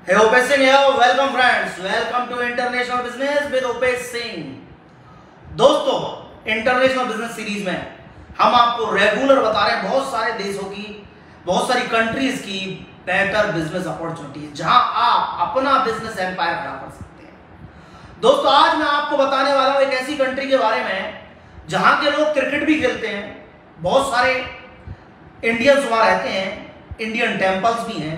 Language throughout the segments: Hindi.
Hey Upesh Singh here, welcome friends, welcome to International Business with Upesh Singh। दोस्तों, इंटरनेशनल बिजनेस सीरीज में हम आपको रेगुलर बता रहे हैं बहुत सारे देशों की, बहुत सारी कंट्रीज की बेटर बिजनेस अपॉर्चुनिटीज जहां आप अपना बिजनेस एम्पायर खड़ा कर सकते हैं। दोस्तों, आज मैं आपको बताने वाला हूं एक ऐसी कंट्री के बारे में जहां के लोग क्रिकेट भी खेलते हैं, बहुत सारे इंडियंस वहां रहते हैं, इंडियन टेम्पल्स भी हैं,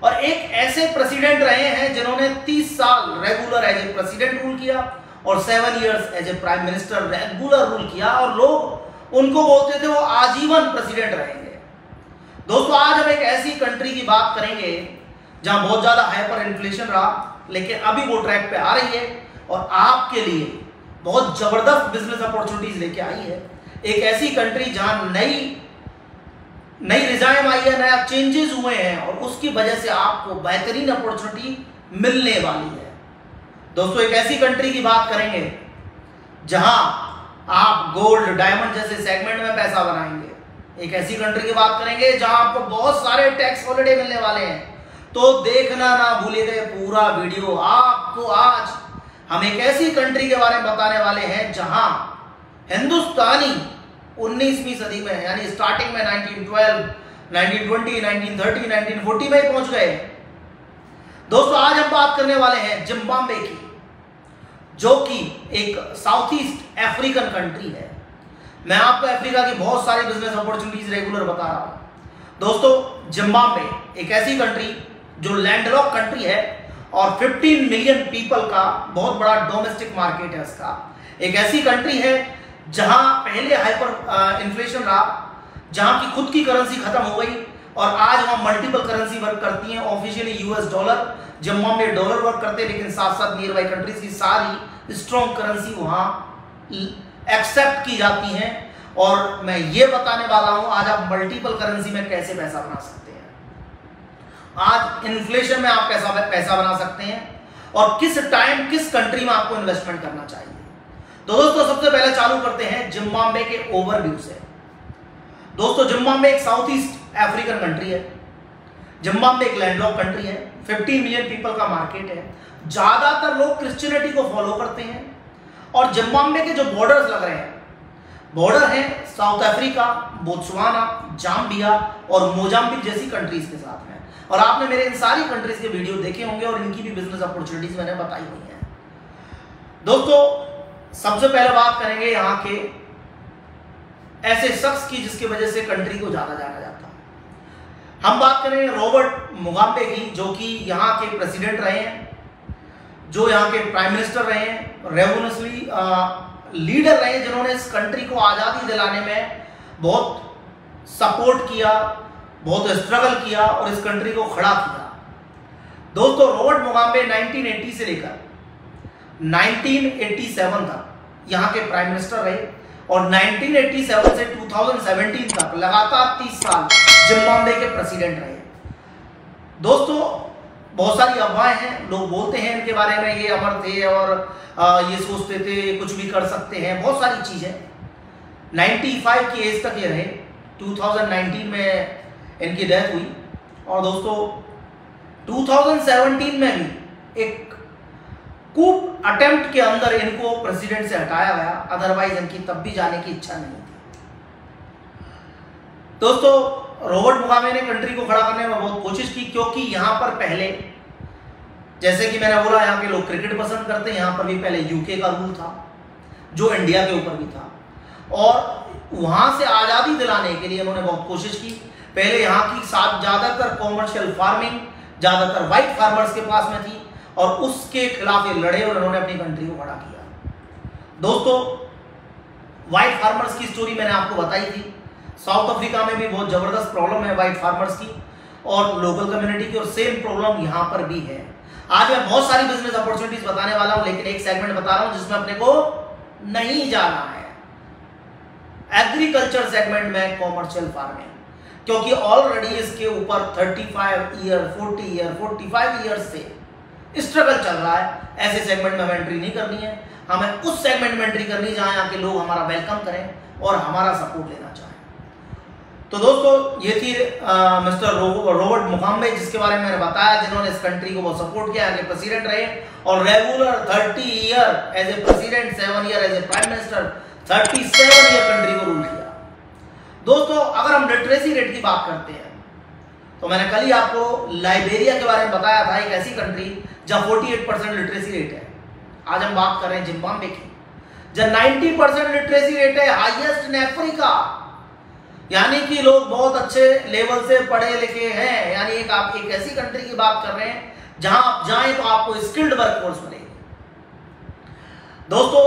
और एक ऐसे प्रेसिडेंट रहे हैं जिन्होंने 30 साल regular as a president rule किया और 7 years as a prime minister regular rule किया, और लोग उनको बोलते थे वो आजीवन प्रेसिडेंट रहेंगे। दोस्तों, आज हम एक ऐसी कंट्री की बात करेंगे जहां बहुत ज्यादा हाइपर इन्फ्लेशन रहा, लेकिन अभी वो ट्रैक पे आ रही है और आपके लिए बहुत जबरदस्त बिजनेस अपॉर्चुनिटीज लेके आई है। एक ऐसी कंट्री जहां नई रिजाइम आई है, नया चेंजेस हुए हैं और उसकी वजह से आपको बेहतरीन अपॉर्चुनिटी मिलने वाली है। दोस्तों, एक ऐसी कंट्री की बात करेंगे जहां आप गोल्ड डायमंड जैसे सेगमेंट में पैसा बनाएंगे। एक ऐसी कंट्री की बात करेंगे जहां आपको बहुत सारे टैक्स हॉलिडे मिलने वाले हैं। तो देखना ना भूलिएगा पूरा वीडियो। आपको आज हम एक ऐसी कंट्री के बारे में बताने वाले हैं जहां हिंदुस्तानी 19वीं सदी में, यानी स्टार्टिंग में 1912, 1920, 1930, 1940 में पहुंच गए। दोस्तों, आज हम बात करने वाले हैं जिम्बाब्वे की, जो कि एक साउथ ईस्ट अफ्रीकन कंट्री है। मैं आपको अफ्रीका की बहुत सारी बिजनेस अपॉर्चुनिटीज रेगुलर बता रहा हूं। दोस्तों, जिम्बाब्वे एक ऐसी कंट्री जो लैंडलॉक कंट्री है और 15 मिलियन पीपल का बहुत बड़ा डोमेस्टिक मार्केट है उसका। एक ऐसी कंट्री है जहां पहले हाइपर इन्फ्लेशन रहा, जहां की खुद की करेंसी खत्म हो गई और आज वहां मल्टीपल करेंसी वर्क करती हैं। Officially US dollar, Zimbabwe dollar work करते हैं, लेकिन साथ साथ नियर बाई कंट्रीज की सारी स्ट्रॉन्ग करेंसी वहां एक्सेप्ट की जाती हैं। और मैं ये बताने वाला हूं आज आप मल्टीपल करेंसी में कैसे पैसा बना सकते हैं, आज इन्फ्लेशन में आप कैसा पैसा बना सकते हैं और किस टाइम किस कंट्री में आपको इन्वेस्टमेंट करना चाहिए। तो दोस्तों, सबसे पहले चालू करते हैं जिम्बाब्वे के ओवरव्यू से। दोस्तों, जिम्बाब्वे एक साउथ ईस्ट अफ्रीकन कंट्री है। जिम्बाब्वे एक लैंडलॉक कंट्री है, 15 मिलियन पीपल का मार्केट है। ज्यादातर लोग क्रिश्चियनिटी को फॉलो करते हैं और जिम्बाब्वे के जो बॉर्डर्स लग रहे हैं, बॉर्डर हैं साउथ अफ्रीका, बोत्सवाना, जाम्बिया और मोजाम्बिक जैसी कंट्रीज के साथ हैं। और आपने मेरे इन सारी कंट्रीज के वीडियो देखे होंगे और इनकी भी बिजनेस अपॉर्चुनिटीज मैंने बताई हुई है। दोस्तों, सबसे पहले बात करेंगे यहाँ के ऐसे शख्स की जिसकी वजह से कंट्री को ज्यादा जाना जाता है। हम बात करेंगे रॉबर्ट मुगाबे की, जो कि यहाँ के प्रेसिडेंट रहे हैं, जो यहाँ के प्राइम मिनिस्टर रहे हैं, रेवोल्यूशनरी लीडर रहे हैं, जिन्होंने इस कंट्री को आज़ादी दिलाने में बहुत सपोर्ट किया, बहुत स्ट्रगल किया और इस कंट्री को खड़ा किया। दोस्तों, रॉबर्ट मुगाबे 1980 से लेकर 1987 तक यहाँ के प्राइम मिनिस्टर रहे और 1987 से 2017 तक लगातार 30 साल जिम्बाब्वे के प्रेसिडेंट रहे। दोस्तों, बहुत सारी अफवाहें हैं, लोग बोलते हैं इनके बारे में ये अमर थे और ये सोचते थे कुछ भी कर सकते हैं, बहुत सारी चीजें। 95 की एज तक ये रहे, 2019 में इनकी डेथ हुई और दोस्तों 2017 में भी एक कूप अटेम्प्ट के अंदर इनको प्रेसिडेंट से हटाया गया, अदरवाइज इनकी तब भी जाने की इच्छा नहीं थी। दोस्तों, रॉबर्ट मुगाबे ने कंट्री को खड़ा करने में बहुत कोशिश की, क्योंकि यहां पर पहले, जैसे कि मैंने बोला, यहाँ के लोग क्रिकेट पसंद करते हैं। यहाँ पर भी पहले यूके का रूल था, जो इंडिया के ऊपर भी था, और वहां से आजादी दिलाने के लिए उन्होंने बहुत कोशिश की। पहले यहाँ की साथ ज्यादातर कॉमर्शियल फार्मिंग ज्यादातर व्हाइट फार्मर्स के पास में थी और उसके खिलाफ ये लड़े और उन्होंने अपनी कंट्री को खड़ा किया। दोस्तों, व्हाइट फार्मर्स की स्टोरी मैंने आपको बताई थी। साउथ अफ्रीका में भी बहुत जबरदस्त प्रॉब्लम है व्हाइट फार्मर्स की और लोकल कम्युनिटी की, और सेम प्रॉब्लम यहाँ पर भी है। आज मैं बहुत सारी बिजनेस अपॉर्चुनिटीज बताने वाला हूं, लेकिन एक सेगमेंट बता रहा हूं जिसमें अपने को नहीं जाना है, एग्रीकल्चर सेगमेंट में कॉमर्शियल फार्मिंग, क्योंकि ऑलरेडी इसके ऊपर 35 ईयर, 40 ईयर, 45 ईयर से स्ट्रगल चल रहा है। ऐसे सेगमेंट में हमें एंट्री नहीं करनी है, हमें उस सेगमेंट में एंट्री करनी जहां यहाँ के लोग हमारा वेलकम करें और हमारा सपोर्ट लेना चाहें। तो दोस्तों ये थी मिस्टर रॉबर्ट मुगाबे, जिसके बारे में मैंने बताया, जिन्होंने इस कंट्री को बहुत सपोर्ट किया, आगे प्रेसिडेंट रहे और regular 30 year as a president, 7 year as a prime minister, 37 year country को रूल किया। दोस्तों अगर हम लिटरेसी रेट की बात करते हैं तो मैंने कल ही आपको लाइबेरिया के बारे में बताया था, एक ऐसी कंट्री जहां 48% लिटरेसी रेट है। आज हम बात कर रहे हैं जिम्बाब्वे की, जहां 90% लिटरेसी रेट है, हाईएस्ट इन अफ्रीका। यानी कि लोग बहुत अच्छे लेवल से पढ़े लिखे हैं। यानी आप एक ऐसी कंट्री की बात कर रहे हैं जहां आप जाएं तो आपको स्किल्ड वर्कफोर्स मिलेगी। दोस्तों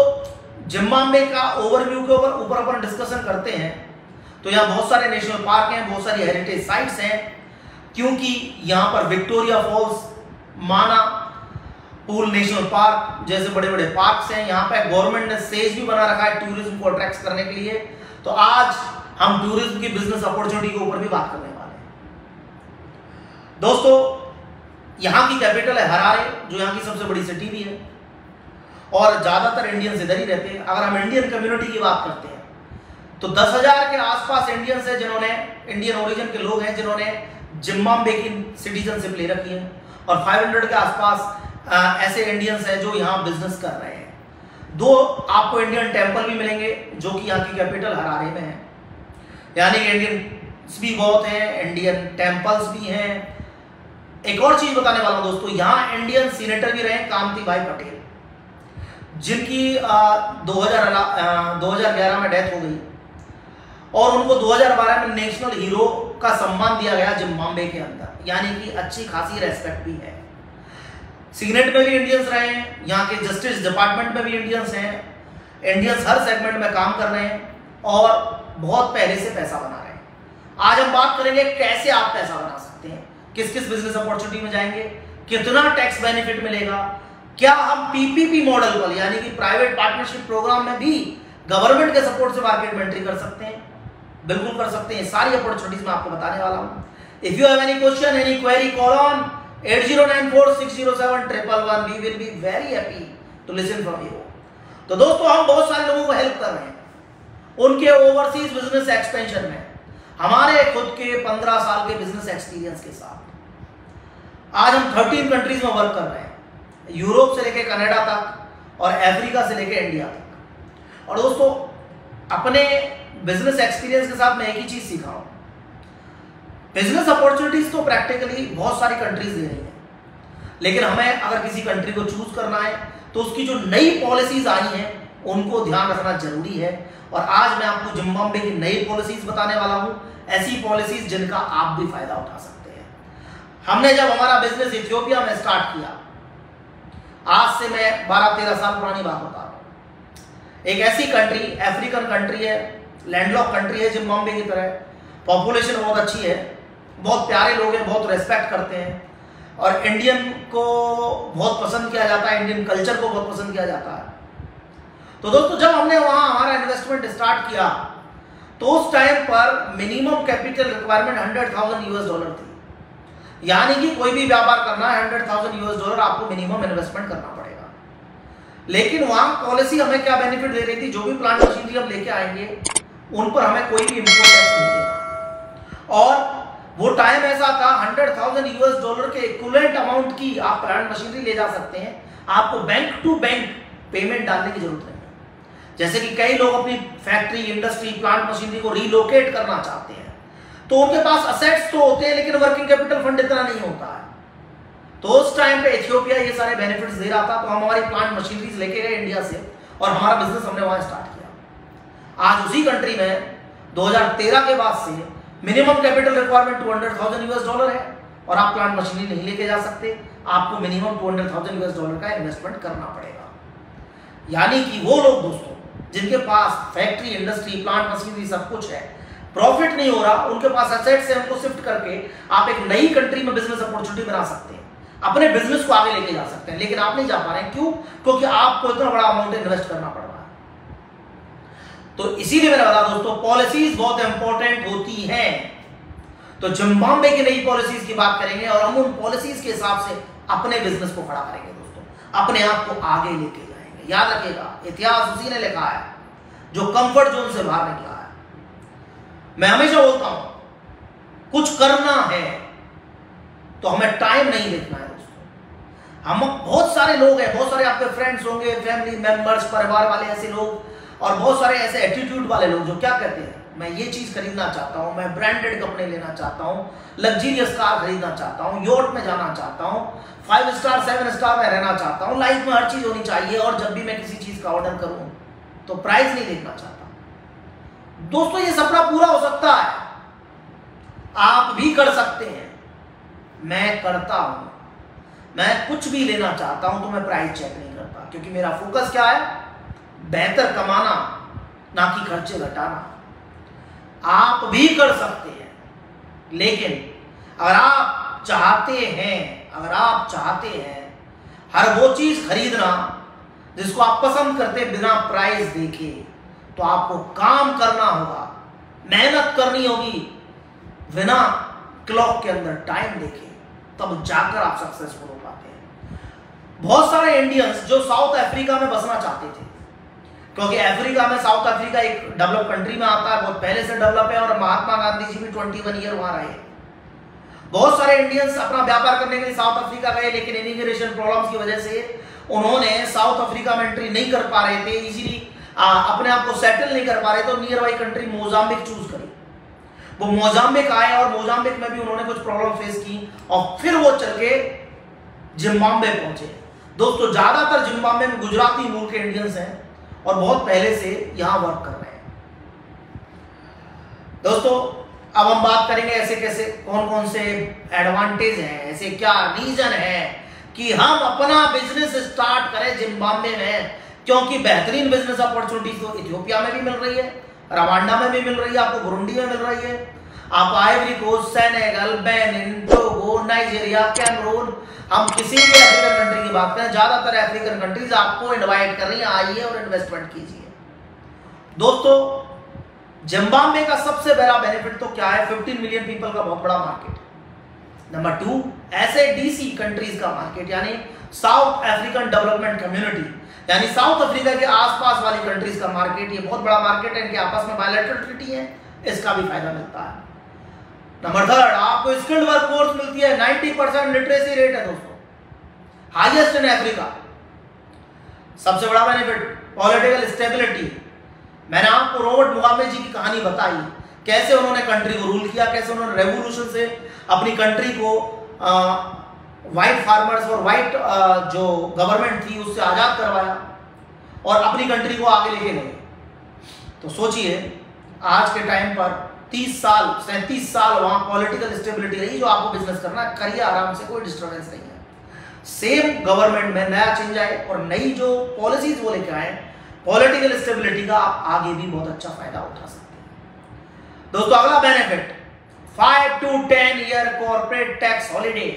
जिम्बाब्वे का ओवरव्यू के ऊपर अपन डिस्कशन करते हैं तो यहाँ बहुत सारे नेशनल पार्क हैं, बहुत सारी हेरिटेज साइट्स हैं, क्योंकि यहाँ पर विक्टोरिया फॉल्स, माना पूल नेशनल पार्क जैसे बड़े बड़े पार्क्स हैं। यहाँ पे गवर्नमेंट ने स्टेज भी बना रखा है टूरिज्म को अट्रैक्ट करने के लिए। तो आज हम टूरिज्म की बिजनेस अपॉर्चुनिटी के ऊपर भी बात करने वाले हैं। दोस्तों यहाँ की कैपिटल है हरारे, जो यहाँ की सबसे बड़ी सिटी भी है और ज्यादातर इंडियंस इधर ही रहते हैं। अगर हम इंडियन कम्युनिटी की बात करते हैं तो 10,000 के आसपास इंडियंस है, जिन्होंने इंडियन ओरिजिन के लोग हैं जिन्होंने जिम्बाब्वे की सिटीजनशिप ले रखी है और 500 के आसपास ऐसे इंडियंस हैं जो यहाँ बिजनेस कर रहे हैं। 2 आपको इंडियन टेम्पल भी मिलेंगे जो कि यहाँ की कैपिटल हरारे में है। यानी कि इंडियंस भी बहुत हैं, इंडियन टेम्पल्स भी हैं। एक और चीज बताने वाला हूं दोस्तों, यहाँ इंडियन सीनेटर भी रहे कांति भाई पटेल, जिनकी 2011 में डेथ हो गई और उनको 2012 में नेशनल हीरो का सम्मान दिया गया जिम्बाब्वे के अंदर। यानी कि अच्छी खासी रेस्पेक्ट भी है। सीनेट में भी इंडियंस रहे हैं, यहाँ के जस्टिस डिपार्टमेंट में भी इंडियंस हैं। इंडियंस हर सेगमेंट में काम कर रहे हैं और बहुत पहले से पैसा बना रहे हैं। आज हम बात करेंगे कैसे आप पैसा बना सकते हैं, किस किस बिजनेस अपॉर्चुनिटी में जाएंगे, कितना टैक्स बेनिफिट मिलेगा, क्या हम पीपीपी मॉडल पर यानी कि प्राइवेट पार्टनरशिप प्रोग्राम में भी गवर्नमेंट के सपोर्ट से मार्केट में एंट्री कर सकते हैं। बिल्कुल कर सकते हैं। सारी अपॉर्चुनिटीज मैं आपको बताने वाला हूं। If you have any question, any query, call on 8094607111। We will be very happy to listen from you. तो दोस्तों हम बहुत सारे लोगों को हेल्प कर रहे हैं उनके ओवरसीज बिजनेस एक्सपेंशन में, हमारे खुद के 15 साल के बिजनेस एक्सपीरियंस के साथ। आज हम 13 कंट्रीज में वर्क कर रहे हैं, यूरोप से लेकर कनाडा तक और अफ्रीका से लेकर इंडिया तक। और दोस्तों अपने बिजनेस एक्सपीरियंस के साथ मैं एक ही चीज सीखा हूं, बिजनेस अपॉर्चुनिटीज तो प्रैक्टिकली बहुत सारी कंट्रीज दे रही हैं, लेकिन हमें अगर किसी कंट्री को चूज करना है तो उसकी जो नई पॉलिसीज आई हैं उनको ध्यान रखना जरूरी है। और आज मैं आपको जिम्बाब्वे की नई पॉलिसीज बताने वाला हूं, ऐसी पॉलिसीज जिनका आप भी फायदा उठा सकते हैं। हमने जब हमारा बिजनेस इथियोपिया में स्टार्ट किया, आज से मैं 12-13 साल पुरानी बात बता रहा हूं। एक ऐसी कंट्री, अफ्रीकन कंट्री है, लैंडलॉक कंट्री है जिम्बाब्वे की तरह, पॉपुलेशन बहुत अच्छी है, बहुत प्यारे लोग हैं, बहुत रेस्पेक्ट करते हैं और इंडियन को बहुत पसंद किया जाता है, इंडियन कल्चर को बहुत पसंद किया जाता है। तो दोस्तों जब हमने वहां हमारा इन्वेस्टमेंट स्टार्ट किया तो उस टाइम पर मिनिमम कैपिटल रिक्वायरमेंट $100,000 थी। यानी कि कोई भी व्यापार करना है $100,000 आपको मिनिमम इन्वेस्टमेंट करना पड़ेगा। लेकिन वहां पॉलिसी हमें क्या बेनिफिट दे रही थी, जो भी प्लांट मशीनरी हम लेके आएंगे उन पर हमें कोई भी इम्पोर्ट टैक्स नहीं देना। और वो टाइम ऐसा था $100,000 के इक्विवेलेंट अमाउंट की आप प्लांट मशीनरी ले जा सकते हैं, आपको बैंक टू बैंक पेमेंट डालने की जरूरत नहीं। जैसे कि कई लोग अपनी फैक्ट्री, इंडस्ट्री, प्लांट मशीनरी को रीलोकेट करना चाहते हैं तो उनके पास असेट्स तो होते हैं लेकिन वर्किंग कैपिटल फंड इतना नहीं होता है। तो उस टाइम पे इथियोपिया ये सारे बेनिफिट्स दे रहा था, तो हम हमारी प्लांट मशीनरीज लेके गए इंडिया से और हमारा बिजनेस हमने वहां स्टार्ट किया। आज उसी कंट्री में 2013 के बाद से मिनिमम कैपिटल रिक्वायरमेंट $200,000 है और आप प्लांट मशीनरी नहीं लेके जा सकते, आपको मिनिमम $200,000 का इन्वेस्टमेंट करना पड़ेगा। यानी कि वो लोग दोस्तों जिनके पास फैक्ट्री, इंडस्ट्री, प्लांट मशीनरी सब कुछ है, प्रॉफिट नहीं हो रहा, उनके पास एसेट्स है, उनको शिफ्ट करके आप एक नई कंट्री में बिजनेस अपॉर्चुनिटी बना सकते हैं, अपने बिजनेस को आगे लेके जा सकते हैं। लेकिन आप नहीं जा पा रहे हैं, क्यों? क्योंकि आपको इतना बड़ा अमाउंट इन्वेस्ट करना पड़ रहा है। तो इसीलिए मैंने बताया दोस्तों पॉलिसीज बहुत इंपॉर्टेंट होती हैं। तो जिम्बाब्वे की नई पॉलिसीज की बात करेंगे और हम उन पॉलिसीज के हिसाब से अपने बिजनेस को खड़ा करेंगे दोस्तों, अपने आप को आगे लेके जाएंगे। याद रखिएगा इतिहास उसी ने लिखा है जो कंफर्ट जोन से बाहर निकला है। मैं हमेशा बोलता हूं कुछ करना है तो हमें टाइम नहीं देखना है दोस्तों। हम बहुत सारे लोग हैं, बहुत सारे आपके फ्रेंड्स होंगे, फैमिली मेंबर्स, परिवार वाले ऐसे लोग और बहुत सारे ऐसे एटीट्यूड वाले लोग जो क्या कहते हैं, मैं ये चीज खरीदना चाहता हूं, मैं ब्रांडेड कपड़े लेना चाहता हूं, लग्जरियस कार खरीदना चाहता हूं, योट में जाना चाहता हूं, 5 स्टार 7 स्टार में रहना चाहता हूं, लाइफ में हर चीज होनी चाहिए और जब भी मैं किसी चीज का ऑर्डर करूं तो प्राइस नहीं देखना चाहता। दोस्तों ये सपना पूरा हो सकता है, आप भी कर सकते हैं, मैं करता हूं। मैं कुछ भी लेना चाहता हूं तो मैं प्राइस चेक नहीं करता, क्योंकि मेरा फोकस क्या है, बेहतर कमाना, ना कि खर्चे घटाना। आप भी कर सकते हैं, लेकिन अगर आप चाहते हैं हर वो चीज खरीदना जिसको आप पसंद करते बिना प्राइस देखे, तो आपको काम करना होगा, मेहनत करनी होगी बिना क्लॉक के अंदर टाइम देखे, तब जाकर आप सक्सेसफुल हो पाते हैं। बहुत सारे इंडियंस जो साउथ अफ्रीका में बसना चाहते थे, क्योंकि अफ्रीका में, साउथ अफ्रीका एक डेवलप कंट्री में आता है, बहुत पहले से डेवलप है और महात्मा गांधी जी भी 21 ईयर वहां रहे। बहुत सारे इंडियंस अपना व्यापार करने के लिए साउथ अफ्रीका गए, लेकिन इमिग्रेशन प्रॉब्लम्स की वजह से उन्होंने साउथ अफ्रीका में एंट्री नहीं कर पा रहे थे, इजीली अपने आप को सेटल नहीं कर पा रहे, तो near by country Mozambique choose करी। वो मोजाम्बिक आए और मोजाम्बिक में भी उन्होंने कुछ प्रॉब्लम फेस की और फिर वो चल के जिम्बाब्वे पहुंचे। दोस्तों ज्यादातर जिम्बाब्वे में गुजराती मूल के इंडियंस हैं और बहुत पहले से यहां वर्क कर रहे हैं। दोस्तों अब हम बात करेंगे ऐसे कैसे, कौन कौन से एडवांटेज हैं, ऐसे क्या रीजन है कि हम अपना बिजनेस स्टार्ट करें जिम्बाब्वे में, क्योंकि बेहतरीन बिजनेस अपॉर्चुनिटीज तो इथियोपिया में भी मिल रही है, रवांडा में भी मिल रही है, आपको बुरुंडी में मिल रही है, आप Ivory Coast, Senegal, Benin, Togo, Nigeria, Cameroon, हम किसी भी अफ्रीकन कंट्री की बात करें, ज्यादातर अफ्रीकन कंट्रीज आपको इनवाइट कर रही है, आइए और इन्वेस्टमेंट कीजिए। दोस्तों जिम्बाब्वे का सबसे बड़ा बेनिफिट तो क्या है, 15 मिलियन पीपल का बहुत बड़ा मार्केट। नंबर 2 SADC कंट्रीज का मार्केट, यानी साउथ अफ्रीकन डेवलपमेंट कम्युनिटी, यानी साउथ अफ्रीका के आसपास वाली कंट्रीज का मार्केट, ये बहुत बड़ा मार्केट है, इनके आपस में बायलैटरल ट्रीटी है, इसका भी फायदा मिलता है। नंबर 3 आपको स्किल्ड वर्क फोर्स मिलती है, 90% लिटरेसी रेट है दोस्तों, हाईएस्ट इन अफ्रीका। सबसे बड़ा बेनिफिट पॉलिटिकल स्टेबिलिटी। मैंने आपको रॉबर्ट मुगाबे जी की कहानी बताई, कैसे उन्होंने कंट्री को रूल किया, कैसे उन्होंने रेवोल्यूशन से अपनी कंट्री को व्हाइट फार्मर्स और व्हाइट जो गवर्नमेंट थी उससे आजाद करवाया और अपनी कंट्री को आगे लेके गए। तो सोचिए आज के टाइम पर 30 साल 37 साल वहां पॉलिटिकल स्टेबिलिटी रही, जो आपको बिजनेस करना करिए आराम से, कोई डिस्टर्बेंस नहीं है। सेम गवर्नमेंट में नया चेंज आए और नई जो पॉलिसीज वो लेके आए, पॉलिटिकल स्टेबिलिटी का आप आगे भी बहुत अच्छा फायदा उठा सकते हैं। दोस्तों अगला benefit 5 to 10 year corporate tax holiday.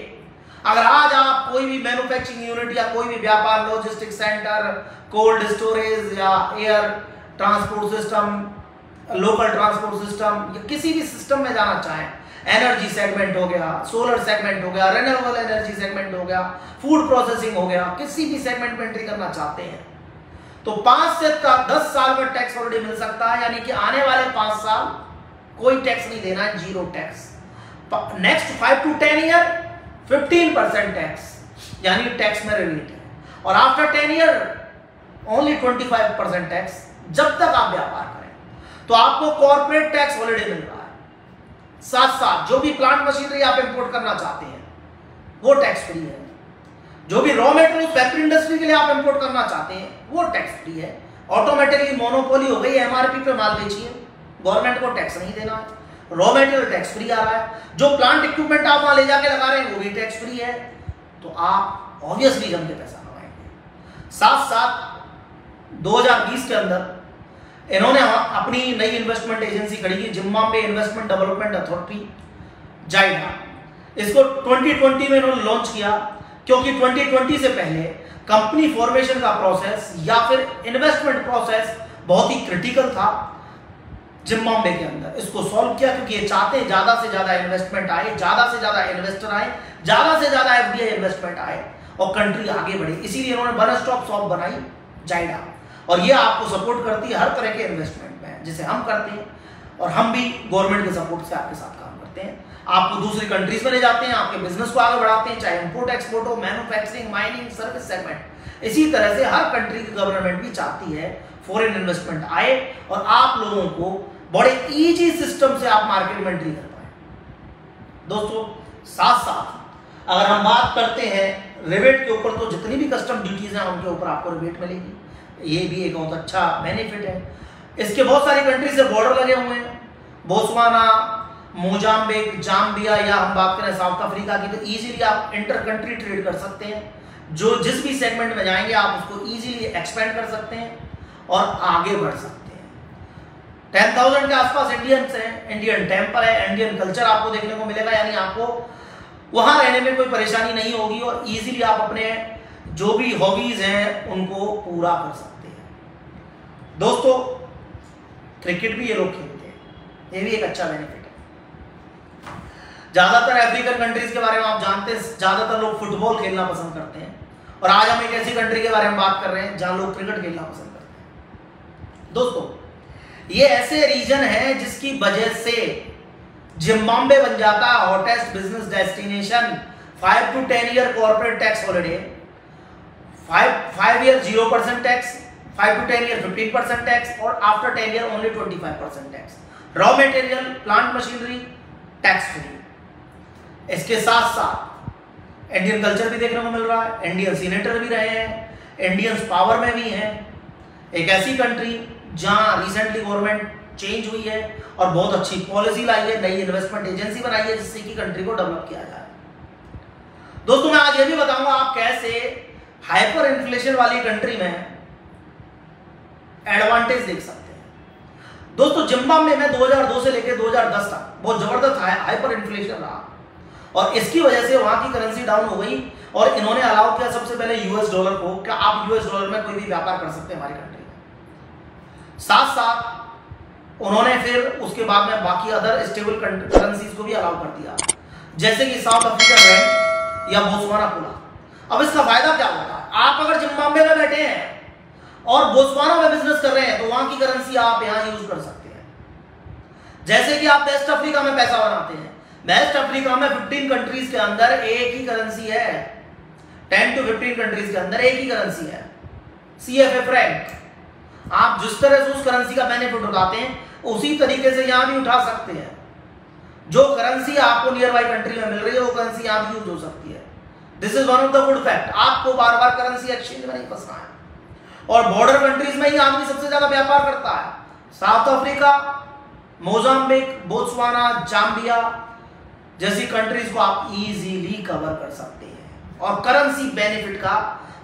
अगर आज आप कोई भी मैन्युफैक्चरिंग यूनिट या कोई भी व्यापार, लॉजिस्टिक सेंटर, कोल्ड स्टोरेज या air transport system, local transport system या किसी भी सिस्टम में जाना चाहें, एनर्जी सेगमेंट हो गया, सोलर सेगमेंट हो गया, रिन्यूएबल एनर्जी सेगमेंट हो गया, फूड प्रोसेसिंग हो गया, किसी भी सेगमेंट में एंट्री करना चाहते हैं तो 5 से 10 साल का टैक्स हॉलिडे मिल सकता है, यानी कि आने वाले 5 साल कोई टैक्स नहीं देना है, 0 tax. Next 5 to 10 year 15% tax, यानी टैक्स में रिलीट है, और आफ्टर 10 ईयर ओनली 25% टैक्स, जब तक आप व्यापार करें। तो आपको कॉर्पोरेट टैक्स हॉलिडे मिल रहा है। साथ साथ जो भी प्लांट मशीनरी आप इंपोर्ट करना चाहते हैं वो टैक्स फ्री है, जो भी रॉ मेटेरियल फैक्ट्री इंडस्ट्री के लिए आप इंपोर्ट करना चाहते हैं वो टैक्स फ्री है। ऑटोमेटिकली मोनोपोली हो गई, एमआरपी पे माल बेचिए, गवर्नमेंट को टैक्स नहीं देना है, रॉ मेटेरियल टैक्स फ्री आ रहा है, जो प्लांट इक्विपमेंट आप वहां ले जाके लगा रहे हैं वो भी टैक्स फ्री है, तो आप ऑब्वियसली जम के पैसा कमाएंगे। साथ साथ 2020 के अंदर इन्होंने अपनी नई इन्वेस्टमेंट एजेंसी खड़ी की, जिम्बाब्वे इन्वेस्टमेंट डेवलपमेंट अथॉरिटी, जाइडा। इसको 2020 में इन्होंने लॉन्च किया, क्योंकि 2020 से पहले कंपनी फॉर्मेशन का प्रोसेस या फिर इन्वेस्टमेंट प्रोसेस बहुत ही क्रिटिकल था जिम्बाब्वे के अंदर। इसको सॉल्व किया क्योंकि ये चाहते हैं ज्यादा से ज्यादा इन्वेस्टमेंट आए, ज्यादा से ज्यादा इन्वेस्टर आए, ज्यादा से ज्यादा एफडीआई इन्वेस्टमेंट आए और कंट्री आगे बढ़े। इसीलिए इन्होंने वन स्टॉप शॉप बनाई जाइडा, और ये आपको सपोर्ट करती है हर तरह के इन्वेस्टमेंट में, जिसे हम करते हैं और हम भी गवर्नमेंट के सपोर्ट से आपके साथ काम करते हैं। आपको दूसरी कंट्रीज में ले जाते हैं, आपके बिजनेस को आगे बढ़ाते हैं, चाहे इंपोर्ट एक्सपोर्ट हो, मैन्युफैक्चरिंग, माइनिंग, सर्विस सेगमेंट। इसी तरह से हर कंट्री की गवर्नमेंट भी चाहती है फॉरेन इन्वेस्टमेंट आए और आप लोगों को बड़े इजी सिस्टम से आप मार्केट में एंट्री कर पाए। दोस्तों साथ साथ अगर हम बात करते हैं रिबेट के ऊपर, तो जितनी भी कस्टम ड्यूटीज हैं उनके ऊपर आपको रिबेट मिलेगी। ये भी एक बहुत अच्छा बेनिफिट है। इसके बहुत सारी कंट्री से बॉर्डर लगे हुए हैं, बोत्सवाना, मोजाम्बिक, जाम्बिया, या हम बात करें साउथ अफ्रीका की, तो इजीली आप इंटर कंट्री ट्रेड कर सकते हैं। जो जिस भी सेगमेंट में जाएंगे आप उसको इजीली एक्सपेंड कर सकते हैं और आगे बढ़ सकते हैं। 10,000 के आसपास इंडियंस हैं, इंडियन टेम्पल है, इंडियन कल्चर आपको देखने को मिलेगा, यानी आपको वहां रहने में कोई परेशानी नहीं होगी और इजीली आप अपने जो भी हॉबीज हैं उनको पूरा कर सकते हैं। दोस्तों क्रिकेट भी ये लोग खेलते हैं, ये भी एक अच्छा बेनिफिट है। ज्यादातर अफ्रीकन कंट्रीज के बारे में आप जानते हैं, ज्यादातर लोग फुटबॉल खेलना पसंद करते हैं, और आज हम एक ऐसी कंट्री के बारे में बात कर रहे हैं जहां लोग क्रिकेट खेलना पसंद करते हैं। दोस्तों ये ऐसे रीजन है जिसकी वजह से जिम्बाब्वे बन जाता है hottest business destination. 5 to 10 year corporate tax holiday, 5 year 0% tax, 5 to 10 year 15% tax, और after 10 year only 25% tax. Raw material, plant machinery tax free. इसके साथ साथ इंडियन कल्चर भी देखने को मिल रहा है, इंडियन सीनेटर भी रहे हैं, इंडियंस पावर में भी हैं। एक ऐसी कंट्री जहां रिसेंटली गवर्नमेंट चेंज हुई है और बहुत अच्छी पॉलिसी लाई है, नई इन्वेस्टमेंट एजेंसी बनाई है जिससे कि कंट्री को डेवलप किया जाए। दोस्तों मैं आज ये भी बताऊंगा आप कैसे हाइपर इन्फ्लेशन वाली कंट्री में एडवांटेज देख सकते हैं। दोस्तों जिम्बाब्वे में 2002 से लेकर 2010 तक बहुत जबरदस्त हाइपर इन्फ्लेशन रहा और इसकी वजह से वहां की करेंसी डाउन हो गई और इन्होंने अलाउ किया सबसे पहले यूएस डॉलर को, क्या आप यूएस डॉलर में कोई भी व्यापार कर सकते हैं हमारी कंट्री में। साथ साथ उन्होंने फिर उसके बाद में बाकी अदर स्टेबल करेंसीज को भी अलाउ कर दिया, जैसे कि साउथ अफ्रीकन रैंड या बोत्सवाना पुला। अब इसका फायदा क्या होता है, आप अगर जिम्बाब्वे में बैठे हैं और बोत्सवाना में बिजनेस कर रहे हैं तो वहां की करेंसी आप यहां यूज कर सकते हैं। जैसे कि आप वेस्ट अफ्रीका में पैसा बनाते हैं, वेस्ट अफ्रीका में 15 कंट्रीज के अंदर एक ही करेंसी है, 10 to 15 कंट्रीज के अंदर एक ही करेंसी है, CFA फ्रैंक। आप जिस तरह से उस करेंसी का बेनिफिट उठाते हैं उसी तरीके से यहां भी उठा सकते हैं। जो करेंसी आपको नियर बाई कंट्री में मिल रही है वो करेंसी यहां भी यूज हो सकती है। This is one of the good fact. आपको बार बार करेंसी एक्सचेंज में नहीं फंसना है। और बॉर्डर कंट्रीज में ही आदमी सबसे ज्यादा व्यापार करता है, south Africa, Mozambique, Botswana, Zambia जैसी कंट्रीज को आप इजीली कवर कर सकते हैं और करेंसी बेनिफिट का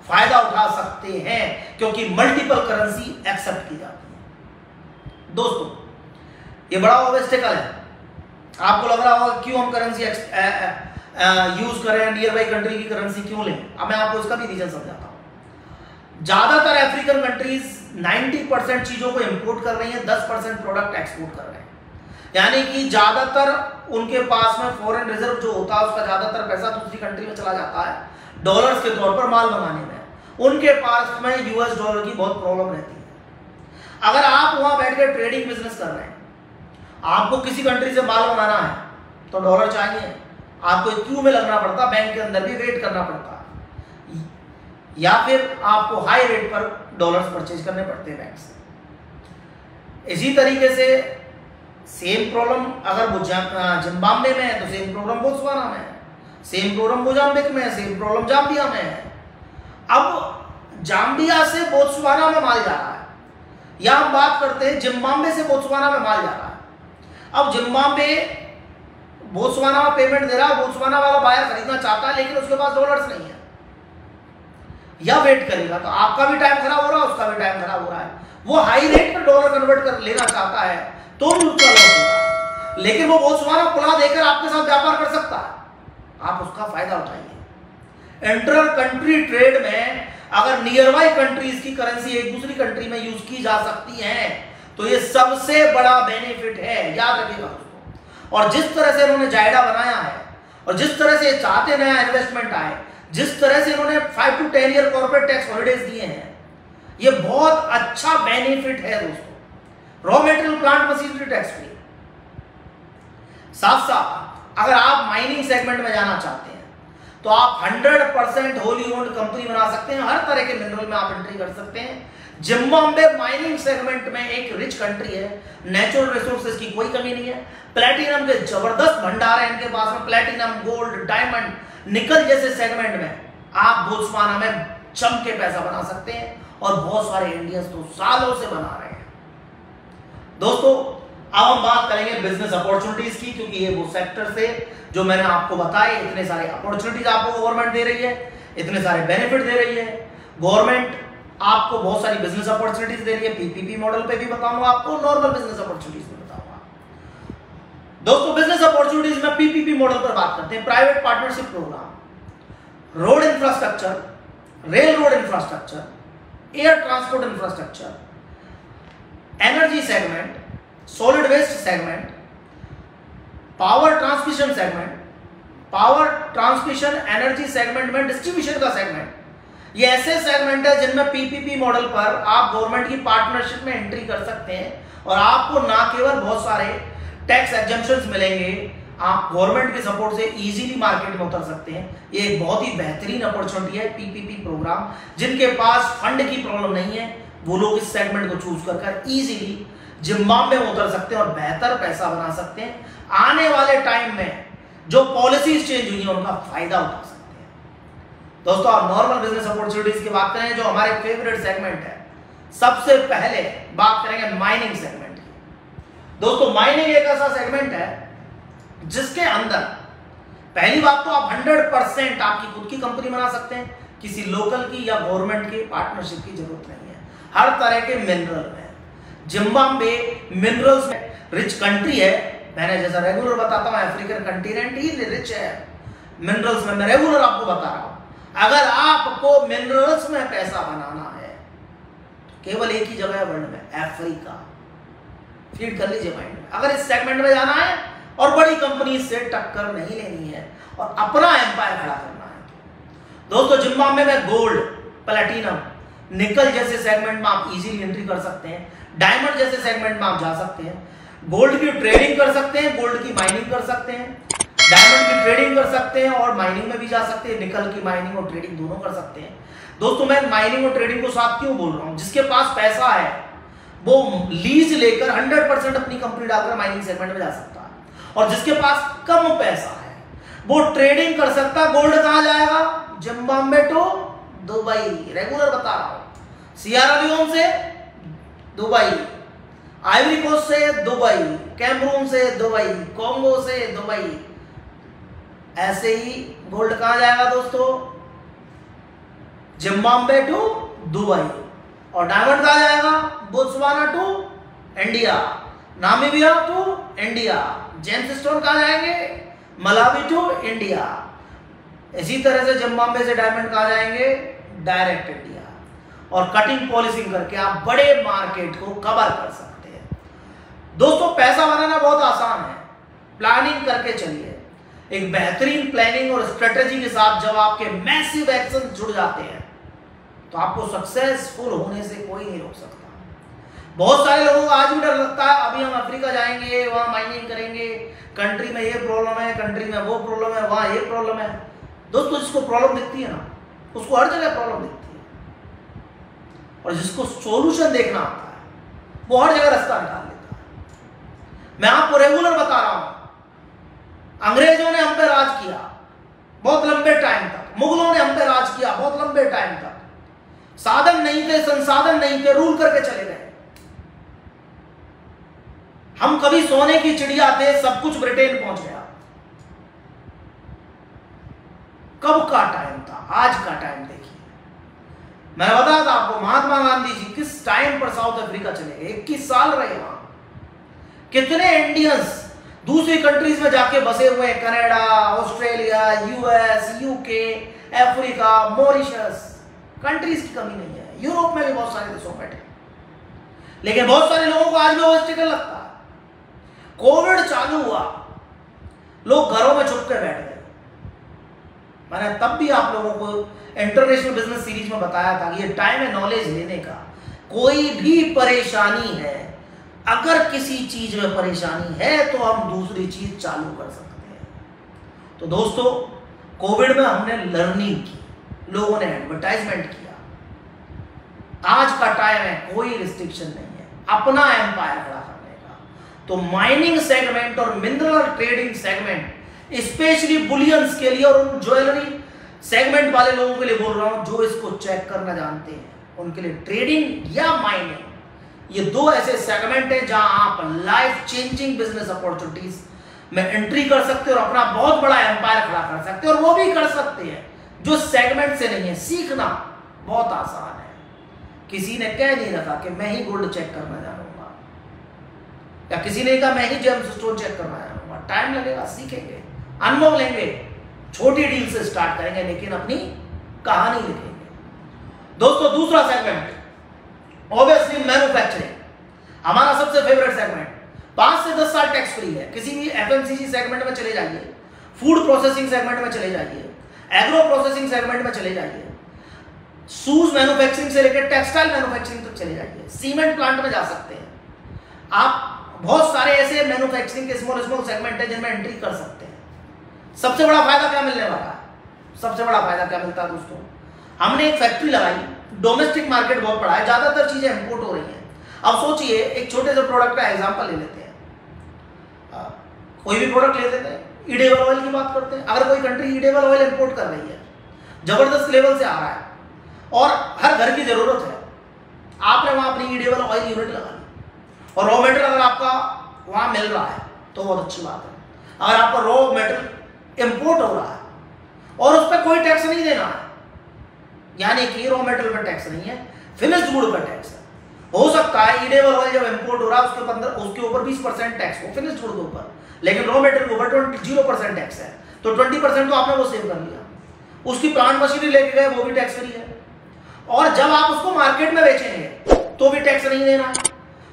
फायदा उठा सकते हैं क्योंकि मल्टीपल करेंसी एक्सेप्ट की जाती है। दोस्तों ये बड़ा ऑब्स्टेकल है, आपको लग रहा होगा क्यों हम करेंसी यूज करें, नियर बाई कंट्री की करेंसी क्यों लें। अब मैं आपको इसका भी रीजन समझाता हूं। ज्यादातर अफ्रीकन कंट्रीज 90% चीजों को इंपोर्ट कर रही हैं, 10% प्रोडक्ट एक्सपोर्ट कर रहे हैं, यानी कि ज्यादातर उनके पास में फॉरेन रिजर्व जो होता है उसका ज्यादातर पैसा दूसरी कंट्री में चला जाता है डॉलर्स के तौर पर माल मंगाने में। उनके पास में यूएस डॉलर की बहुत प्रॉब्लम रहती है। अगर आप वहां बैठकर ट्रेडिंग बिजनेस कर रहे हैं, आपको किसी कंट्री से माल मंगाना है तो डॉलर चाहिए, आपको क्यू में लगना पड़ता, बैंक के अंदर भी वेट करना पड़ता, या फिर आपको हाई रेट पर डॉलर्स परचेज करने पड़ते हैं बैंक से। इसी तरीके से सेम प्रॉब्लम अगर जिम्बाब्वे में है तो सेम प्रॉब्लम बोत्सवाना में है, सेम प्रॉब्लम मोजाम्बिक में है, सेम प्रॉब्लम जाम्बिया में है। अब जाम्बिया से बोत्सवाना में माल जा रहा है, या हम बात करते हैं जिम्बाब्वे से बोत्सवाना में माल जा रहा है। अब जिम्बाब्वे बोत्सवाना में पेमेंट दे रहा है, बोत्सवाना वाला बायर खरीदना चाहता है लेकिन उसके पास डॉलर्स नहीं है, या वेट करेगा तो आपका भी टाइम खराब हो रहा है, उसका भी टाइम खराब हो रहा है। वो हाई रेट पर डॉलर कन्वर्ट कर लेना चाहता है तो न्यूट्रल होगा, लेकिन वो बोत्सवाना पुला देकर आपके साथ व्यापार कर सकता है, आप उसका फायदा उठाइए। इंटर कंट्री ट्रेड में अगर नियर बाई कंट्रीज की करेंसी एक दूसरी कंट्री में यूज की जा सकती है तो ये सबसे बड़ा बेनिफिट है, याद रखिएगा दोस्तों। और जिस तरह से इन्होंने जायडा बनाया है और जिस तरह से चाहते नया इन्वेस्टमेंट आए, जिस तरह से इन्होंने 5 to 10 year corporate tax holidays दिए हैं, ये बहुत अच्छा बेनिफिट है दोस्तों। Raw material plant machinery tax free, साथ साथ अगर आप माइनिंग सेगमेंट में जाना चाहते हैं तो आप 100% होली ओन्ड कंपनी बना सकते हैं। हर तरह के मिनरल में आप एंट्री कर सकते हैं। जिम्बाब्वे माइनिंग सेगमेंट में एक रिच कंट्री है, नेचुरल रिसोर्सेज की कोई कमी नहीं है। प्लेटिनम के जबरदस्त भंडार है इनके पास में। प्लेटिनम, गोल्ड, डायमंड, निकल जैसे सेगमेंट में आप बोत्सवाना में जम के पैसा बना सकते हैं और बहुत सारे इंडियंस तो सालों से बना रहे हैं। दोस्तों अब हम बात करेंगे बिजनेस अपॉर्चुनिटीज की, क्योंकि ये वो सेक्टर से जो मैंने आपको बताए, इतने सारे अपॉर्चुनिटीज आपको गवर्नमेंट दे रही है, इतने सारे बेनिफिट दे रही है। गवर्नमेंट आपको बहुत सारी बिजनेस अपॉर्चुनिटीज दे रही है। पीपीपी मॉडल पे भी बताऊंगा आपको, नॉर्मल बिजनेस अपॉर्चुनिटीज में बताऊंगा। दोस्तों बिजनेस अपॉर्चुनिटीज में पीपीपी मॉडल पर बात करते हैं। Private partnership programme, road infrastructure, rail road infrastructure, air transport infrastructure, energy segment, solid waste segment, power transmission segment, power transmission energy segment में डिस्ट्रीब्यूशन का सेगमेंट, ये ऐसे सेगमेंट है जिनमें पीपीपी मॉडल पर आप गवर्नमेंट की पार्टनरशिप में एंट्री कर सकते हैं और आपको ना केवल बहुत सारे टैक्स एग्जम्पशंस मिलेंगे, आप गवर्नमेंट के सपोर्ट से इजीली मार्केट में उतर सकते हैं। ये एक बहुत ही बेहतरीन अपॉर्चुनिटी है पीपीपी प्रोग्राम। जिनके पास फंड की प्रॉब्लम नहीं है वो लोग इस सेगमेंट को चूज कर इजीली जिम्बाब्वे में उतर सकते हैं और बेहतर पैसा बना सकते हैं। आने वाले टाइम में जो पॉलिसीज चेंज हुई है उनका फायदा उठा सकते हैं। दोस्तों आप नॉर्मल बिजनेस अपॉर्चुनिटीज की बात करें जो हमारे फेवरेट सेगमेंट है, सबसे पहले बात करेंगे माइनिंग सेगमेंट की। दोस्तों माइनिंग एक ऐसा सेगमेंट है जिसके अंदर पहली बात तो आप 100% आपकी खुद की कंपनी बना सकते हैं, किसी लोकल की या गवर्नमेंट की पार्टनरशिप की जरूरत नहीं है। हर तरह के मिनरल में जिम्बाब्वे मिनरल्स में रिच कंट्री है। मैंने जैसा रेगुलर बताता हूं अफ्रीकन कंटिनेंट ही रिच है मिनरल्स में, मैं रेगुलर आपको बता रहा हूं। अगर आपको मिनरल्स में पैसा बनाना है तो केवल एक ही जगह है वर्ल्ड में, अफ्रीका। फीड कर लीजिए माइंड में। अगर इस सेगमेंट में जाना है और बड़ी कंपनी से टक्कर नहीं लेनी है और अपना एम्पायर खड़ा करना है। दोस्तों जिम्बाब्वे में गोल्ड, प्लैटिनम, निकल जैसे सेगमेंट में आप इजीली एंट्री कर सकते हैं। डायमंड जैसे सेगमेंट में आप जा सकते हैं। गोल्ड की ट्रेडिंग कर सकते हैं, गोल्ड की माइनिंग कर सकते हैं, डायमंड की ट्रेडिंग कर सकते हैं और माइनिंग में भी जा सकते हैं। निकल की माइनिंग और ट्रेडिंग दोनों कर सकते हैं। दोस्तों मैं माइनिंग और ट्रेडिंग को साथ क्यों बोल रहा हूं? जिसके पास पैसा है वो लीज लेकर 100% अपनी कंपनी डालकर माइनिंग सेगमेंट में जा सकता है और जिसके पास कम पैसा है वो ट्रेडिंग कर सकता है। गोल्ड कहां जाएगा? जिम्बाब्वे टू दुबई, रेगुलर बता रहा हूं। सियरा लियोन से दुबई, आइवरी कोस्ट से दुबई, कैमरून से दुबई, कॉन्गो से दुबई। ऐसे ही गोल्ड कहां जाएगा दोस्तों? Zimbabwe to Dubai. और डायमंड कहां जाएगा? Botswana to India, Namibia to India. Gems stone कहां जाएंगे? Malawi to India. इसी तरह से जिम्बाब्वे से डायमंड कहां जाएंगे? Direct India. और कटिंग पॉलिशिंग करके आप बड़े मार्केट को कवर कर सकते हैं। दोस्तों पैसा बनाना बहुत आसान है, प्लानिंग करके चलिए। एक बेहतरीन प्लानिंग और स्ट्रेटेजी के साथ जब आपके मैसिव एक्शन जुड़ जाते हैं तो आपको सक्सेसफुल होने से कोई नहीं रोक सकता। बहुत सारे लोगों को आज भी डर लगता है अभी हम अफ्रीका जाएंगे, वहां माइनिंग करेंगे, कंट्री में ये प्रॉब्लम है, कंट्री में वो प्रॉब्लम है, वहां ये प्रॉब्लम है। दोस्तों जिसको प्रॉब्लम दिखती है ना उसको हर जगह प्रॉब्लम दिखती है और जिसको सॉल्यूशन देखना आता है वो हर जगह रास्ता निकाल लेता है। मैं आपको रेगुलर बता रहा हूं, अंग्रेजों ने हम पे राज किया बहुत लंबे टाइम तक, मुगलों ने हम पे राज किया बहुत लंबे टाइम तक। साधन नहीं थे, संसाधन नहीं थे, रूल करके चले गए। हम कभी सोने की चिड़िया थे, सब कुछ ब्रिटेन पहुंच गया। कब का टाइम था? आज का टाइम देखिए। मैंने बताया था आपको महात्मा गांधी जी किस टाइम पर साउथ अफ्रीका चले गए, 21 साल रहे वहां। कितने इंडियंस दूसरी कंट्रीज में जाके बसे हुए हैं, Canada, Australia, US, UK, Africa, Mauritius. Countries की कमी नहीं है, यूरोप में भी बहुत सारे देशों बैठे, लेकिन बहुत सारे लोगों को आज भी ऑब्स्टिकल लगता है। कोविड चालू हुआ, लोग घरों में छुप कर बैठ गए। मैंने तब भी आप लोगों को इंटरनेशनल बिजनेस सीरीज में बताया था कि ये टाइम है नॉलेज लेने का। कोई भी परेशानी है, अगर किसी चीज में परेशानी है तो हम दूसरी चीज चालू कर सकते हैं। तो दोस्तों कोविड में हमने लर्निंग की, लोगों ने एडवर्टाइजमेंट किया। आज का टाइम है, कोई रिस्ट्रिक्शन नहीं है अपना एम्पायर खड़ा करने का। तो माइनिंग सेगमेंट और mineral trading segment, specially bullions के लिए और उन ज्वेलरी सेगमेंट वाले लोगों के लिए बोल रहा हूं जो इसको चेक करना जानते हैं, उनके लिए ट्रेडिंग या माइनिंग, ये दो ऐसे सेगमेंट हैं जहां आप लाइफ चेंजिंग बिजनेस अपॉर्चुनिटीज में एंट्री कर सकते हैं और अपना बहुत बड़ा एम्पायर खड़ा कर सकते हैं। और वो भी कर सकते हैं जो सेगमेंट से नहीं है। सीखना बहुत आसान है। किसी ने कह नहीं रखा कि मैं ही गोल्ड चेक करना जानूंगा, या किसी ने कहा मैं ही जेम्स स्टोन चेक करना जानूंगा। टाइम लगेगा, सीखेंगे, अनुभव लेंगे, छोटी डील से स्टार्ट करेंगे, लेकिन अपनी कहानी लिखेंगे। दोस्तों दूसरा सेगमेंट ऑब्वियसली मैन्युफैक्चरिंग, हमारा सबसे फेवरेट सेगमेंट। 5 से 10 साल टैक्स फ्री है। किसी भी एफएमसीजी सेगमेंट में चले जाइए, फूड प्रोसेसिंग सेगमेंट में चले जाइए, एग्रो प्रोसेसिंग सेगमेंट में चले जाइए, शूज मैन्युफैक्चरिंग से लेकर टेक्सटाइल मैन्युफैक्चरिंग तक चले जाइए, सीमेंट प्लांट में जा सकते हैं आप। बहुत सारे ऐसे मैन्युफैक्चरिंग के स्मॉल सेगमेंट है जिनमें एंट्री कर सकते हैं। सबसे बड़ा फायदा क्या मिलने वाला है? सबसे बड़ा फायदा क्या मिलता है दोस्तों? हमने एक फैक्ट्री लगाई, डोमेस्टिक मार्केट बहुत बड़ा है, ज्यादातर चीजें इंपोर्ट हो रही हैं। अब सोचिए, एक छोटे से प्रोडक्ट का एग्जांपल ले लेते हैं, कोई भी प्रोडक्ट ले लेते हैं, ईडेबल ऑयल की बात करते हैं। अगर कोई कंट्री ईडेबल ऑयल इंपोर्ट कर रही है, जबरदस्त लेवल से आ रहा है और हर घर की जरूरत है, आपने वहां अपनी ईडेबल ऑयल यूनिट लगा ली और रॉ मेटेरियल अगर आपका वहां मिल रहा है तो बहुत अच्छी बात है। अगर आपका रॉ मेटेरियल इंपोर्ट हो रहा है और उस पर कोई टैक्स नहीं देना है, यानी कि रॉ मेटेरियल पर टैक्स नहीं है, फिनिश्ड गुड पर टैक्स है। हो सकता है ईडेबल ऑयल जब इंपोर्ट हो रहा है उसके ऊपर 20% टैक्स हो फिनिश्ड गुड के ऊपर, लेकिन रॉ मेटेरियल के ऊपर 0% टैक्स है, तो 20% तो आपने वो सेव कर लिया। उसकी प्लांट मशीनरी लेके गए, वो भी टैक्स फ्री है। और जब आप उसको मार्केट में बेचेंगे तो भी टैक्स नहीं देना।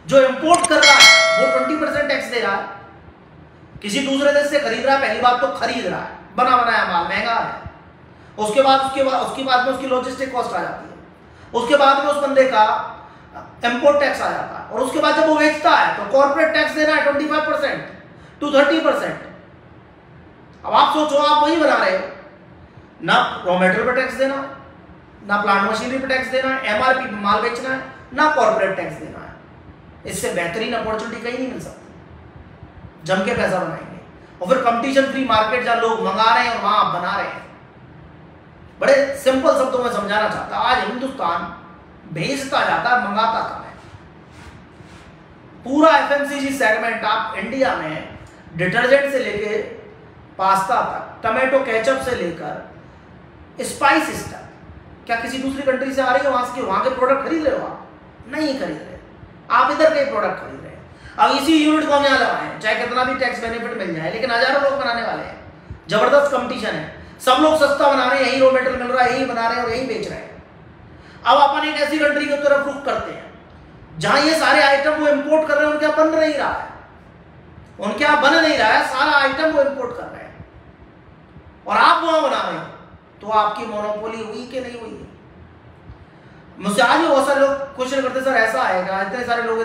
जो इंपोर्ट कर रहा है वो 20% टैक्स दे रहा है। किसी दूसरे देश से खरीद रहा है, पहली बात तो खरीद रहा है, बना बनाया माल महंगा है। उसके बाद में उसकी लॉजिस्टिक कॉस्ट आ जाती है, उसके बाद में उस बंदे का इंपोर्ट टैक्स आ जाता है, और उसके बाद जब वो बेचता है तो कॉर्पोरेट टैक्स देना है 25% to 30%। अब आप सोचो, आप वही बना रहे हो, ना रॉ मेटेरियल पर टैक्स देना, ना प्लांट मशीनरी पर टैक्स देना, एमआरपी पर माल बेचना है, ना कॉर्पोरेट टैक्स देना है। इससे बेहतरीन अपॉर्चुनिटी कहीं नहीं मिल सकती। जम के पैसा बनाएंगे और फिर कंपटीशन फ्री मार्केट जहां लोग मंगा रहे हैं और वहां आप बना रहे हैं। बड़े सिंपल शब्दों में समझाना चाहता, आज हिंदुस्तान भेजता जाता, मंगाता कम है। पूरा एफएमसीजी सेगमेंट आप इंडिया में डिटर्जेंट से लेके पास्ता तक, टमाटो केचप से लेकर स्पाइसेस तक, क्या किसी दूसरी कंट्री से आ रही है? वहां के प्रोडक्ट खरीद रहे हो आप? नहीं खरीद रहे, आप इधर के प्रोडक्ट खरीद रहे हैं। अब इसी यूनिट को हम यहाँ लगाएं, चाहे कितना भी टैक्स बेनिफिट मिल जाए, लेकिन हजारों लोग बनाने वाले हैं, जबरदस्त कंपटीशन है, सब लोग सस्ता बना रहे हैं, यही रॉ मेटेरियल मिल रहा है, यही बना रहे हैं और यही बेच रहे हैं। अब अपन एक ऐसी कंट्री की तरफ रुख करते हैं जहां ये सारे आइटम वो इंपोर्ट कर रहे हैं, उनके यहाँ बन नहीं रहा है, उनके यहाँ बन नहीं रहा है, सारा आइटम वो इंपोर्ट कर रहे हैं और आप वहां बना रहे हैं, तो आपकी मोनोपोली हुई कि नहीं हुई? मुझसे आज भी बहुत सारे लोग क्वेश्चन करते, सर ऐसा आएगा, इतने सारे लोग,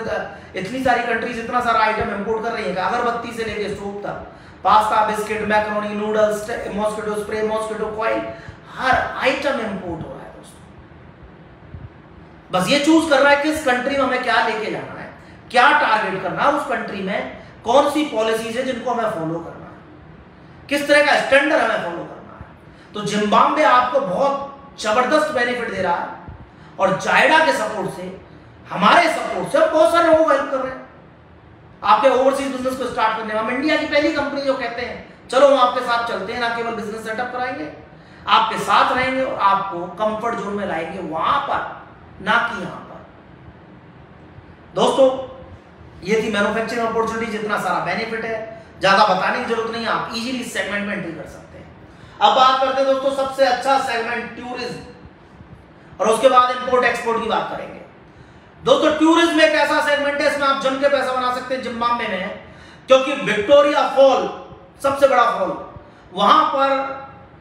इतनी सारी कंट्रीज इतना सारा आइटम इंपोर्ट कर रही है, अगरबत्ती से लेके स्टोव तक, pasta, biscuit, macaroni, noodles, mosquito spray, mosquito coil, हर आइटम इंपोर्ट हो रहा है दोस्तों। बस ये चूज कर रहा है किस कंट्री में हमें क्या लेके जाना है, क्या टारगेट करना है, उस कंट्री में कौन सी पॉलिसीज है जिनको हमें फॉलो करना है, किस तरह का स्टैंडर्ड हमें फॉलो करना है। तो जिम्बाब्वे आपको बहुत जबरदस्त बेनिफिट दे रहा है और जायडा के सपोर्ट से, हमारे सपोर्ट से बहुत सारे लोग हेल्प कर रहे हैं आपके ओवरसीज बिजनेस को स्टार्ट करने में। हम इंडिया की पहली कंपनी जो कहते हैं चलो हम आपके साथ चलते हैं, ना केवल बिजनेस सेटअप कराएंगे, आपके साथ रहेंगे और आपको कंफर्ट जोन में लाएंगे, वहां पर ना कि यहां पर। दोस्तों ये थी मैन्युफैक्चरिंग अपॉर्चुनिटी, जितना सारा बेनिफिट है, ज्यादा बताने की जरूरत नहीं है, आप इजीली इस सेगमेंट में एंट्री कर सकते हैं। अब बात करते हैं दोस्तों सबसे अच्छा सेगमेंट टूरिज्म, और उसके बाद इंपोर्ट एक्सपोर्ट की बात करेंगे। दोस्तों टूरिज्म एक ऐसा सेगमेंट है, इसमें आप जम के पैसा बना सकते हैं जिम्बाब्वे में, क्योंकि विक्टोरिया फॉल सबसे बड़ा फॉल वहां पर,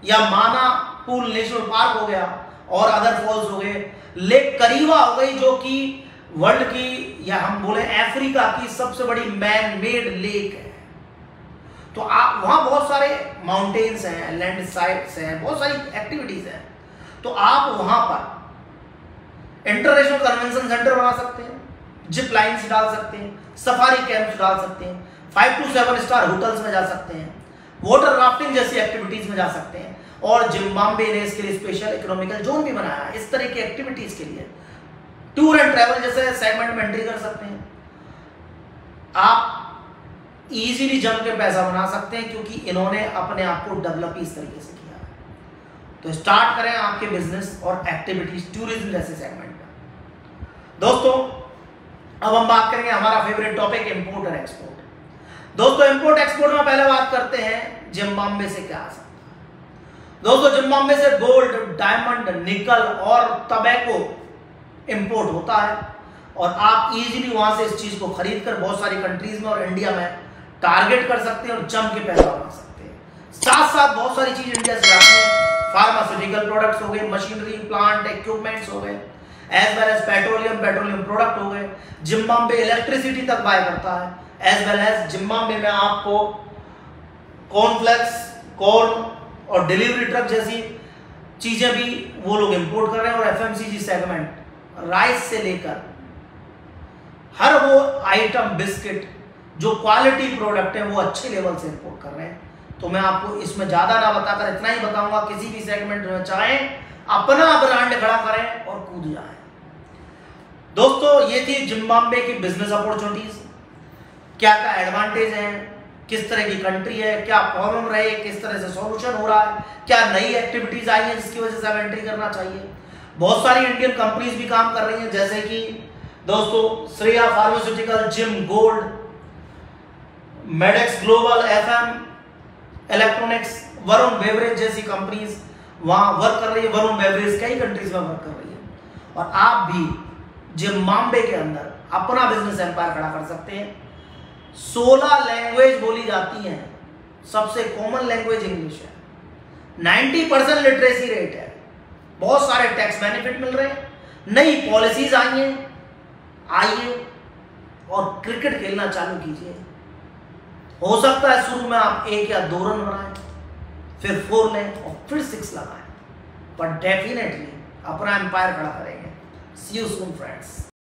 या माना पूल नेशनल पार्क हो गया और अदर फॉल्स हो गए, लेक करीवा हो गई जो कि वर्ल्ड की, या हम बोले अफ्रीका की सबसे बड़ी मैन मेड लेक है। तो आप वहाँ बहुत सारे माउंटेन्स हैं, लैंड साइड्स हैं, बहुत सारी एक्टिविटीज़ हैं। तो आप वहाँ पर इंटरनेशनल कन्वेंशन सेंटर बना सकते हैं, जिप लाइन्स डाल सकते हैं, सफारी कैंप्स डाल सकते हैं, 5 to 7 स्टार होटल्स में जा सकते हैं, वाटर राफ्टिंग जैसी एक्टिविटीज़ में जा सकते हैं। और जिम्बाब्वे ने इसके लिए स्पेशल इकोनॉमिकल जोन भी बनाया है। इस तरह की एक्टिविटीज़ के लिए टूर एंड ट्रैवल जैसे सेगमेंट में एंट्री कर सकते हैं। आप इजीली जम के पैसा बना सकते हैं, क्योंकि इन्होंने अपने आप को डेवलप इस तरीके से किया है। तो स्टार्ट करें आपके बिजनेस और एक्टिविटीज टूरिज्म जैसे सेगमेंट में। दोस्तों, अब हम बात करेंगे हमारा फेवरेट टॉपिक इंपोर्ट और एक्सपोर्ट। दोस्तों, इंपोर्ट एक्सपोर्ट में पहले बात करते हैं जिम्बाब्वे से क्या आ सकता है। दोस्तों, जिम्बाब्वे से गोल्ड, डायमंड, निकल और टबैको इंपोर्ट होता है, और आप इजीली वहां से इस चीज को खरीद कर बहुत सारी कंट्रीज में और इंडिया में टारगेट कर सकते हैं और जम के पैसा बना सकते हैं। साथ साथ बहुत सारी चीज इंडिया से आती हैं, फार्मास्यूटिकल प्रोडक्ट्स हो गए, मशीनरी, प्लांट, इक्विपमेंट्स हो गए, as well as petroleum product हो गए। जिम्बाब्वे इलेक्ट्रिसिटी तक बाय करता है, एज वेल एज जिम्बाब्वे में आपको कॉर्नफ्लेक्स, कॉर्न और डिलीवरी ट्रक जैसी चीजें भी वो लोग इंपोर्ट कर रहे हैं। और एफएमसीजी सेगमेंट, राइस से लेकर हर वो आइटम, बिस्किट जो क्वालिटी प्रोडक्ट है वो अच्छे लेवल से इंपोर्ट कर रहे हैं। तो मैं आपको इसमें ज्यादा ना बताकर इतना ही बताऊंगा, किसी भी सेगमेंट में चाहें अपना ब्रांड खड़ा करें और कूद जाएं। दोस्तों, ये थी जिम्बाब्वे की बिजनेस अपॉर्चुनिटीज। क्या क्या एडवांटेज हैं, किस तरह की कंट्री है, क्या प्रॉब्लम रहे, किस तरह से सॉल्यूशन हो रहा है, क्या नई एक्टिविटीज आई है जिसकी वजह से अब एंट्री करना चाहिए। बहुत सारी इंडियन कंपनीज भी काम कर रही हैं, जैसे कि दोस्तों Shreya pharmaceutical, gym gold, Medex global, FM electronics, Varun beverage जैसी कंपनीज वहां वर्क कर रही है। वरुण बेवरेज कई कंट्रीज में वर्क कर रही है। और आप भी जिम्बाब्वे के अंदर अपना बिजनेस एम्पायर खड़ा कर सकते हैं। 16 लैंग्वेज बोली जाती हैं, सबसे कॉमन लैंग्वेज इंग्लिश है, 90% लिटरेसी रेट है, बहुत सारे टैक्स बेनिफिट मिल रहे हैं, नई पॉलिसीज आई हैं। आइए और क्रिकेट खेलना चालू कीजिए। हो सकता है शुरू में आप 1 या 2 रन बनाएं, फिर 4 लें और फिर 6 लगाएं, पर डेफिनेटली अपना एम्पायर खड़ा करेंगे। सी यू सून फ्रेंड्स।